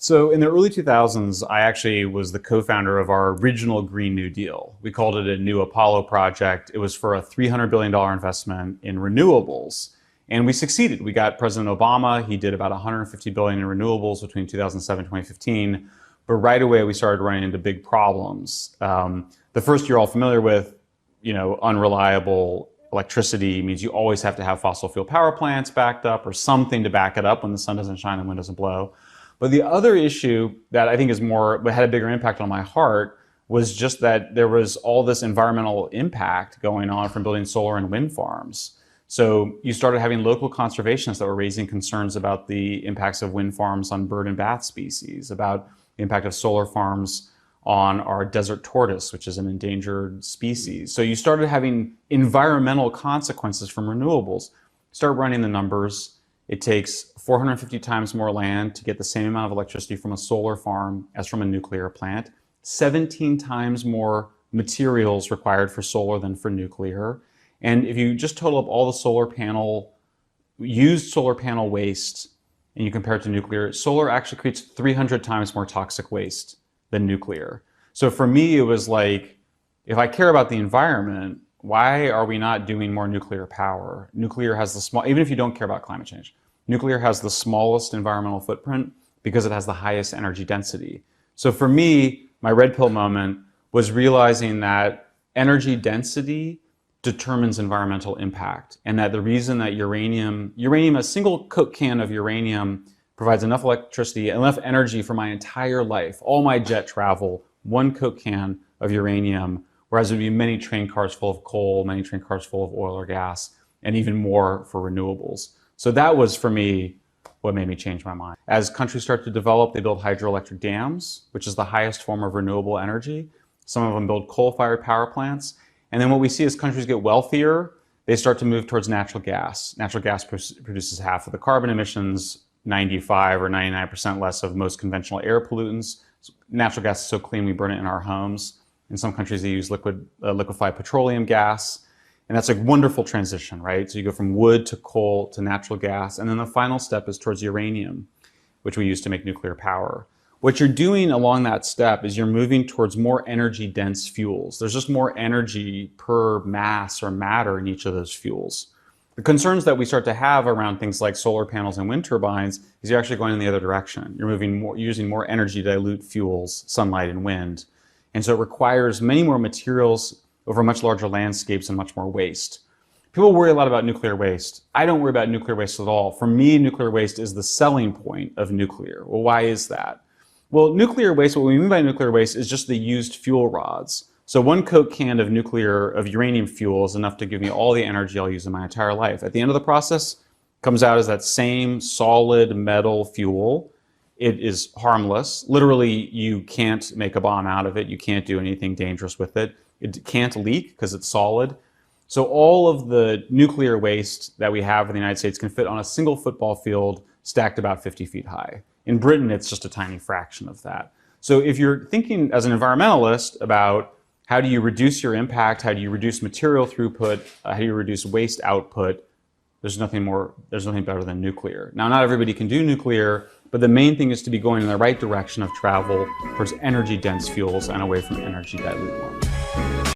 So in the early 2000s, I actually was the co-founder of our original Green New Deal. We called it a New Apollo project. It was for a $300 billion investment in renewables. And we succeeded. We got President Obama. He did about $150 billion in renewables between 2007 and 2015. But right away, we started running into big problems. The first you're all familiar with, unreliable electricity means you always have to have fossil fuel power plants backed up or something to back it up when the sun doesn't shine and the wind doesn't blow. But the other issue that I think had a bigger impact on my heart was just that there was all this environmental impact going on from building solar and wind farms. So you started having local conservationists that were raising concerns about the impacts of wind farms on bird and bat species, about the impact of solar farms on our desert tortoise, which is an endangered species. So you started having environmental consequences from renewables. Start running the numbers. It takes 450 times more land to get the same amount of electricity from a solar farm as from a nuclear plant. 17 times more materials required for solar than for nuclear. And if you just total up all the used solar panel waste, and you compare it to nuclear, solar actually creates 300 times more toxic waste than nuclear. So for me, it was like, if I care about the environment, why are we not doing more nuclear power? Nuclear has even if you don't care about climate change, nuclear has the smallest environmental footprint because it has the highest energy density. So for me, my red pill moment was realizing that energy density determines environmental impact, and that the reason that uranium, a single Coke can of uranium provides enough electricity, enough energy for my entire life, all my jet travel, one Coke can of uranium, whereas it would be many train cars full of coal, many train cars full of oil or gas, and even more for renewables. So that was, for me, what made me change my mind. As countries start to develop, they build hydroelectric dams, which is the highest form of renewable energy. Some of them build coal-fired power plants. And then what we see as countries get wealthier, they start to move towards natural gas. Natural gas produces half of the carbon emissions, 95 or 99% less of most conventional air pollutants. Natural gas is so clean we burn it in our homes. In some countries, they use liquefied petroleum gas. And that's a wonderful transition, right? So you go from wood to coal to natural gas. And then the final step is towards uranium, which we use to make nuclear power. What you're doing along that step is you're moving towards more energy dense fuels. There's just more energy per mass or matter in each of those fuels. The concerns that we start to have around things like solar panels and wind turbines is you're actually going in the other direction. You're using more energy dilute fuels, sunlight and wind. And so it requires many more materials over much larger landscapes and much more waste. People worry a lot about nuclear waste. I don't worry about nuclear waste at all. For me, nuclear waste is the selling point of nuclear. Well, why is that? Well, nuclear waste, what we mean by nuclear waste is just the used fuel rods. So one Coke can of uranium fuel is enough to give me all the energy I'll use in my entire life. At the end of the process, comes out as that same solid metal fuel. It is harmless. Literally, you can't make a bomb out of it. You can't do anything dangerous with it. It can't leak because it's solid. So all of the nuclear waste that we have in the United States can fit on a single football field stacked about 50 feet high. In Britain, it's just a tiny fraction of that. So if you're thinking as an environmentalist about how do you reduce your impact, how do you reduce material throughput, how do you reduce waste output, there's nothing better than nuclear. Now, not everybody can do nuclear, but the main thing is to be going in the right direction of travel towards energy dense fuels and away from energy dilute ones.